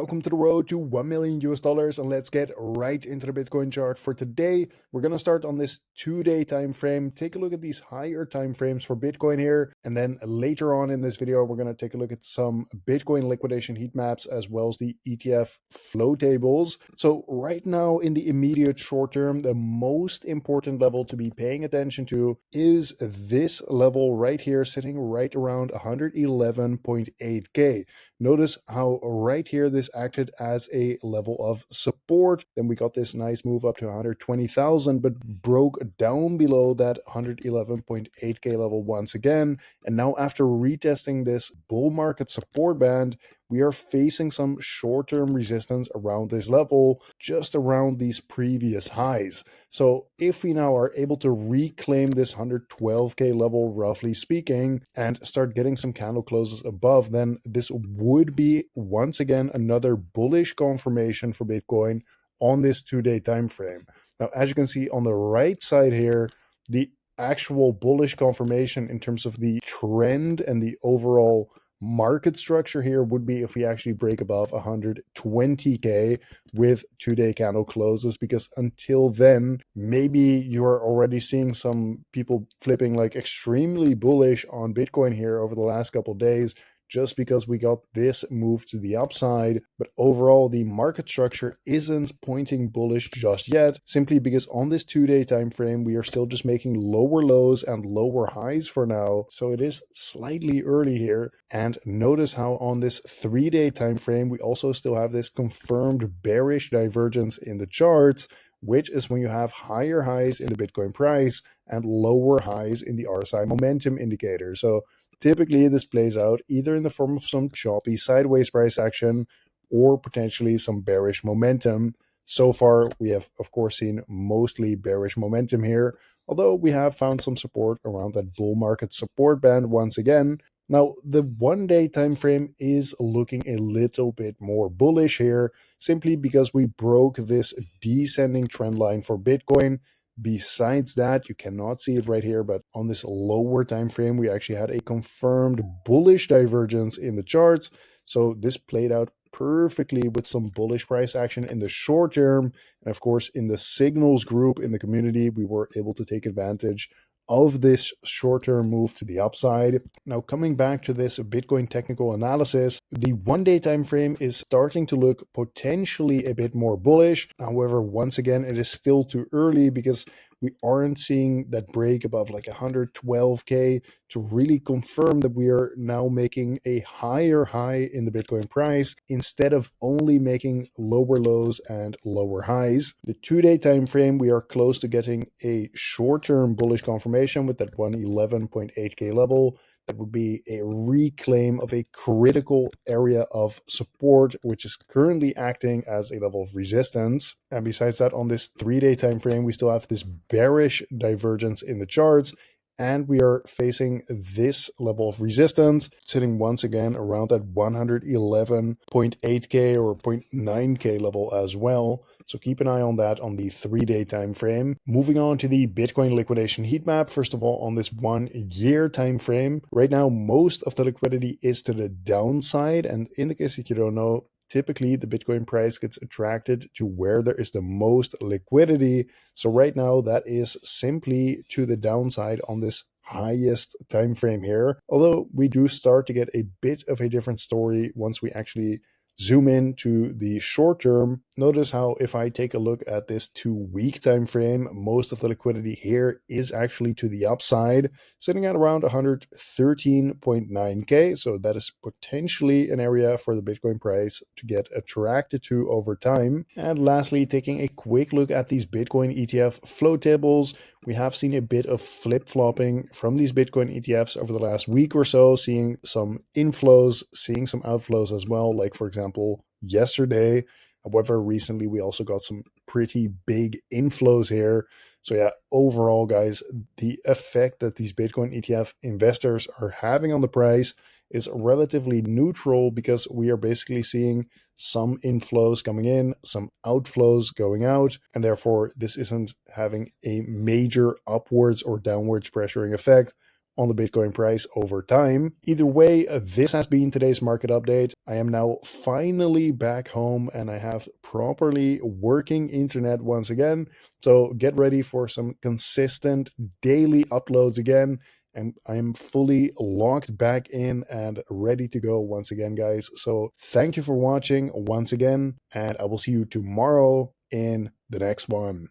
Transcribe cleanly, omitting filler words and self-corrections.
welcome to the road to 1 million US dollars, and let's get right into the Bitcoin chart for today. We're going to start on this 2-day time frame, take a look at these higher time frames for Bitcoin here, and then later on in this video we're going to take a look at some Bitcoin liquidation heat maps as well as the ETF flow tables. So right now in the immediate short term, the most important level to be paying attention to is this level right here, sitting right around 111.8k. Notice how right here this acted as a level of support. Then we got this nice move up to 120,000, but broke down below that 111.8k level once again. And now after retesting this bull market support band, we are facing some short-term resistance around this level, just around these previous highs. So if we now are able to reclaim this 112k level, roughly speaking, and start getting some candle closes above, then this would be once again another bullish confirmation for Bitcoin on this 2-day time frame. Now, as you can see on the right side here, the actual bullish confirmation in terms of the trend and the overall market structure here would be if we actually break above 120k with 2-day candle closes, because until then maybe you're already seeing some people flipping like extremely bullish on Bitcoin here over the last couple of days, just because we got this move to the upside. But overall, the market structure isn't pointing bullish just yet, simply because on this 2-day time frame, we are still just making lower lows and lower highs for now. So it is slightly early here. And notice how on this 3-day time frame, we also still have this confirmed bearish divergence in the charts, which is when you have higher highs in the Bitcoin price and lower highs in the RSI momentum indicator. So typically this plays out either in the form of some choppy sideways price action or potentially some bearish momentum. So far, we have, of course, seen mostly bearish momentum here, although we have found some support around that bull market support band once again. Now, the 1-day time frame is looking a little bit more bullish here, simply because we broke this descending trend line for Bitcoin. Besides that, you cannot see it right here, but on this lower time frame, we actually had a confirmed bullish divergence in the charts. So this played out perfectly with some bullish price action in the short term. And of course, in the signals group in the community, we were able to take advantage of this short-term move to the upside. Now, coming back to this Bitcoin technical analysis, the 1-day time frame is starting to look potentially a bit more bullish. However, once again, it is still too early because we aren't seeing that break above like 112k to really confirm that we are now making a higher high in the Bitcoin price instead of only making lower lows and lower highs. The 2-day time frame, we are close to getting a short-term bullish confirmation with that 111.8k level. That would be a reclaim of a critical area of support, which is currently acting as a level of resistance. And besides that, on this 3-day time frame, we still have this bearish divergence in the charts, and we are facing this level of resistance, sitting once again around that 111.8k or 0.9k level as well. So keep an eye on that on the 3-day time frame. Moving on to the Bitcoin liquidation heat map. First of all, on this 1-year time frame, right now most of the liquidity is to the downside, and in the case that you don't know, typically the Bitcoin price gets attracted to where there is the most liquidity. So right now that is simply to the downside on this highest time frame here. Although we do start to get a bit of a different story once we actually zoom in to the short term. Notice how if I take a look at this 2-week time frame, most of the liquidity here is actually to the upside, sitting at around 113.9k. So that is potentially an area for the Bitcoin price to get attracted to over time. And lastly, taking a quick look at these Bitcoin ETF flow tables, we have seen a bit of flip-flopping from these Bitcoin ETFs over the last week or so, seeing some inflows, seeing some outflows as well, like for example, yesterday. However, recently we also got some pretty big inflows here. So yeah, overall, guys, the effect that these Bitcoin ETF investors are having on the price is relatively neutral, because we are basically seeing some inflows coming in, some outflows going out, and therefore this isn't having a major upwards or downwards pressuring effect on the Bitcoin price over time. Either way, this has been today's market update. I am now finally back home and I have properly working internet once again. So get ready for some consistent daily uploads again. And I'm fully logged back in and ready to go once again, guys. So thank you for watching once again, and I will see you tomorrow in the next one.